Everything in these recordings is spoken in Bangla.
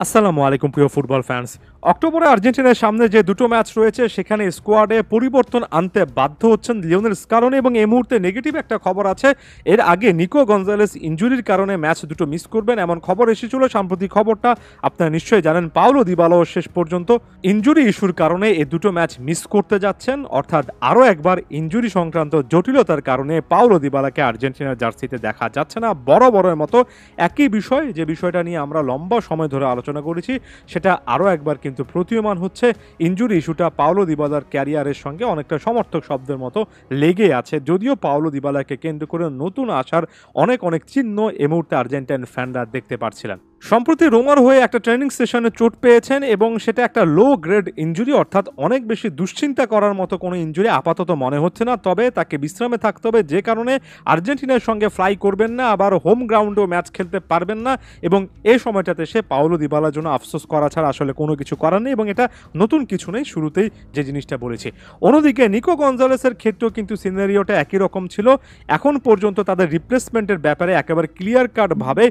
আসসালামু আলাইকুম প্রিয় ফুটবল ফ্যান্স। অক্টোবরে আর্জেন্টিনার সামনে যে দুটো ম্যাচ রয়েছে সেখানে স্কোয়াডে পরিবর্তন আনতে বাধ্য হচ্ছেন লিওনেল স্কালোনি এবং এই মুহূর্তে নেগেটিভ একটা খবর আছে। এর আগে নিকো গঞ্জালেস ইনজুরির কারণে ম্যাচ দুটো মিস করবেন এমন খবর এসেছিল। সাম্প্রতিক খবরটা আপনারা নিশ্চয়ই জানেন, পাওলো দিবালাও শেষ পর্যন্ত ইনজুরি ইস্যুর কারণে এই দুটো ম্যাচ মিস করতে যাচ্ছেন। অর্থাৎ আরও একবার ইনজুরি সংক্রান্ত জটিলতার কারণে পাওলো দিবালাকে আর্জেন্টিনার জার্সিতে দেখা যাচ্ছে না। বড়ের মতো একই বিষয়, যে বিষয়টা নিয়ে আমরা লম্বা সময় ধরে আলোচনা করেছি, সেটা আরও একবার কিন্তু প্রতীয়মান হচ্ছে। ইনজুরি ইস্যুটা পাওলো দিবালার ক্যারিয়ারের সঙ্গে অনেকটা সমর্থক শব্দের মতো লেগে আছে। যদিও পাওলো দিবালাকে কেন্দ্র করে নতুন আসার অনেক চিহ্ন এই মুহূর্তে আর্জেন্টাইন ফ্যানরা দেখতে পাচ্ছিলেন। সম্প্রতি রোমার হয়ে একটা ট্রেনিং সেশনে চোট পেয়েছেন এবং সেটা একটা লো গ্রেড ইনজুরি, অর্থাৎ অনেক বেশি দুশ্চিন্তা করার মতো কোনো ইনজুরি আপাতত মনে হচ্ছে না। তবে তাকে বিশ্রামে থাকতে হবে, যে কারণে আর্জেন্টিনার সঙ্গে ফ্লাই করবেন না, আবার হোম গ্রাউন্ডেও ম্যাচ খেলতে পারবেন না। এবং এই সময়টাতে সে পাওলো দিবালার জন্য আফসোস করা ছাড়া আসলে কোনো কিছু করার নেই এবং এটা নতুন কিছু নেই, শুরুতেই যে জিনিসটা বলেছি। অন্যদিকে নিকো গঞ্জালেসের ক্ষেত্রেও কিন্তু সিনারিওটা একই রকম ছিল। এখন পর্যন্ত তাদের রিপ্লেসমেন্টের ব্যাপারে একেবারে ক্লিয়ার কাট ভাবে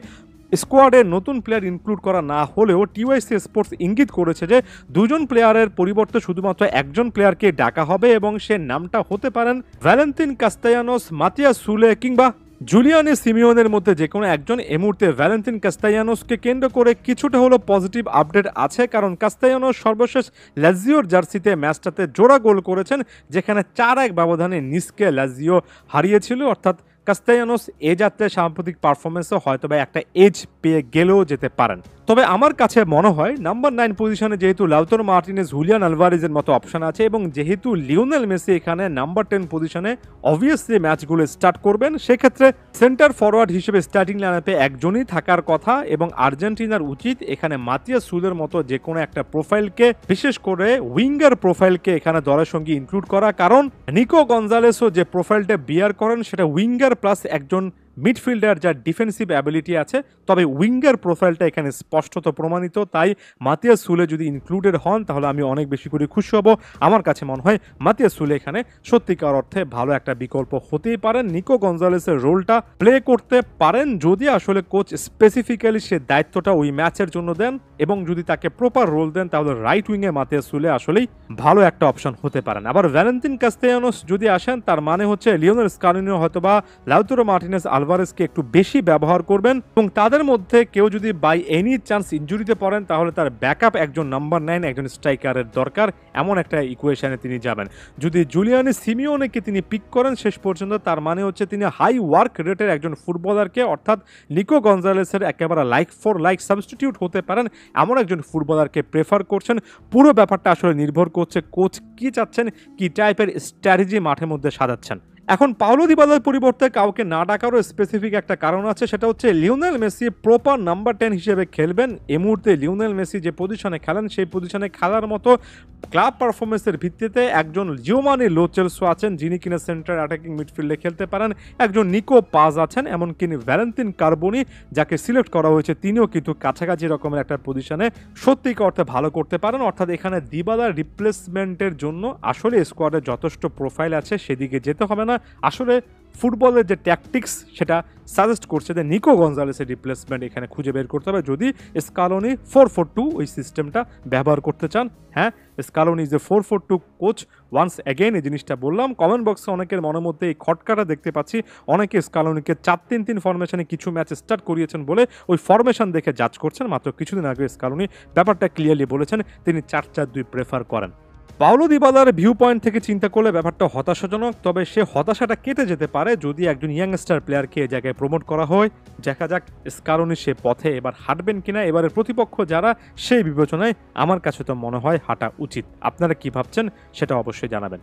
স্কোয়াডে নতুন প্লেয়ার ইনক্লুড করা না হলেও টিওয়াইসি স্পোর্টস ইঙ্গিত করেছে যে দুজন প্লেয়ারের পরিবর্তে শুধুমাত্র একজন প্লেয়ারকে ডাকা হবে এবং সে নামটা হতে পারেন ভ্যালেন্তিন কাস্তায়ানোস, মাতিয়াস সুলে কিংবা জুলিয়ানি সিমিওনের মধ্যে যে কোনো একজন। এই মুহূর্তে ভ্যালেন্তিন কাস্তায়ানোসকে কেন্দ্র করে কিছুটা হলো পজিটিভ আপডেট আছে, কারণ কাস্তায়ানোস সর্বশেষ লাজিওর জার্সিতে ম্যাচটাতে জোড়া গোল করেছেন, যেখানে 4-1 ব্যবধানে নিসকে লাজিও হারিয়েছিল। অর্থাৎ কাস্তায়ানোস এ যাত্রায় সাম্প্রতিক পারফরমেন্সে হয়তোবা একটা এজ পেয়ে গেলেও যেতে পারেন। তবে আমার কাছে মনে হয় নাম্বার 9 পজিশনে যেহেতু লাউতারো মার্টিনেজ, হুলিয়ান আলভারেজের মতো অপশন আছে এবং যেহেতু লিওনেল মেসি এখানে নাম্বার 10 পজিশনে অবভিয়াসলি ম্যাচগুলো স্টার্ট করবেন, সেক্ষেত্রে সেন্টার ফরওয়ার্ড হিসেবে স্টার্টিং লাইনআপে একজনই থাকার কথা এবং আর্জেন্টিনার উচিত এখানে মাতিয়াস সুলের মতো যে কোনো একটা প্রোফাইলকে, বিশেষ করে উইঙ্গার প্রোফাইলকে এখানে দলের সঙ্গে ইনক্লুড করা। কারণ নিকো গঞ্জালেসও যে প্রোফাইলটা বিয়ার করেন সেটা উইঙ্গার প্লাস একজন মিডফিল্ডার যার ডিফেন্সিভ অ্যাবিলিটি আছে, তবে উইঙ্গার প্রোফাইলটা এখানে স্পষ্টত প্রমাণিত। তাই মাতিয়াস সুলে যদি ইনক্লুডেড হন তাহলে আমি অনেক বেশি করে খুশি হব। আমার কাছে মনে হয় মাতিয়াস সুলে এখানে সত্যিকার অর্থে ভালো একটা বিকল্প হতেই পারেন। নিকো গঞ্জালেসের রোলটা প্লে করতে পারেন যদি আসলে কোচ স্পেসিফিক্যালি সে দায়িত্বটা ওই ম্যাচের জন্য দেন এবং যদি তাকে প্রপার রোল দেন তাহলে রাইট উইংয়ে মাতিয়াস সুলে আসলেই ভালো একটা অপশন হতে পারেন। আবার ভ্যালেন্তিন কাস্তেয়ানোস যদি আসেন, তার মানে হচ্ছে লিওনেল স্কালোনিও হয়তোবা লাউতারো মার্টিনেজ, আলভারেজকে একটু বেশি ব্যবহার করবেন এবং তাদের মধ্যে কেউ যদি বাই এনি চান্স ইনজুরিতে পড়েন তাহলে তার ব্যাকআপ একজন নাম্বার 9 একজন স্ট্রাইকারের দরকার, এমন একটা ইকুয়েশনে তিনি যাবেন। যদি জুলিয়ানি সিমিওনেকে তিনি পিক করেন শেষ পর্যন্ত, তার মানে হচ্ছে তিনি হাই ওয়ার্ক রেটের একজন ফুটবলারকে, অর্থাৎ নিকো গঞ্জালেসের একেবারে লাইক ফর লাইক সাবস্টিটিউট হতে পারেন এমন একজন ফুটবলারকে প্রেফার করছেন। পুরো ব্যাপারটা আসলে নির্ভর করছে কোচ কি চাচ্ছেন, কি টাইপের স্ট্র্যাটেজি মাঠের মধ্যে সাজাচ্ছেন। এখন পাওলো দিবালার পরিবর্তে কাউকে না ডাকারও স্পেসিফিক একটা কারণ আছে, সেটা হচ্ছে লিওনেল মেসি প্রপার নাম্বার 10 হিসেবে খেলবেন। এই মুহূর্তে লিওনেল মেসি যে পজিশনে খেলেন সেই পজিশনে খেলার মতো ক্লাব পারফরমেন্সের ভিত্তিতে একজন জিওমানি লো চেলসো আছেন যিনি কিনা সেন্টার অ্যাটাকিং মিডফিল্ডে খেলতে পারেন, একজন নিকো পাজ আছেন, এমনকি ভ্যালেন্তিন কার্বনি যাকে সিলেক্ট করা হয়েছে তিনিও কিন্তু কাছাকাছি রকমের একটা পজিশনে সত্যিকার অর্থে ভালো করতে পারেন। অর্থাৎ এখানে দিবালার রিপ্লেসমেন্টের জন্য আসলে স্কোয়াডে যথেষ্ট প্রোফাইল আছে, সেদিকে যেতে হবে না। আসলে ফুটবলের যে ট্যাকটিক্স সেটা সাজেস্ট করছে যে নিকো গঞ্জালেসের রিপ্লেসমেন্ট এখানে খুঁজে বের করতে হবে যদি স্কালোনি 4-4-2 ওই সিস্টেমটা ব্যবহার করতে চান। হ্যাঁ, Scaloni is a 4-4-2 coach. Once again এই জিনিসটা বললাম। কমেন্ট বক্সে অনেকের মনের মধ্যে এই খটকাটা দেখতে পাচ্ছি, অনেকে স্কালোনিকে 4-3-3 ফরমেশনে কিছু ম্যাচ স্টার্ট করিয়েছেন বলে ওই ফরমেশন দেখে জাজ করছেন। মাত্র কিছুদিন আগে স্কালোনি ব্যাপারটা ক্লিয়ারলি বলেছেন তিনি 4-4-2 প্রেফার করেন। পাওলো দিবালার ভিউ পয়েন্ট থেকে চিন্তা করলে ব্যাপারটা হতাশাজনক, তবে সে হতাশাটা কেটে যেতে পারে যদি একজন ইয়াংস্টার প্লেয়ারকে এ জায়গায় প্রমোট করা হয়। দেখা যাক স্কালোনি সে পথে এবার হাঁটবেন কিনা, এবারের প্রতিপক্ষ যারা সেই বিবেচনায় আমার কাছে তো মনে হয় হাঁটা উচিত। আপনারা কি ভাবছেন সেটা অবশ্যই জানাবেন।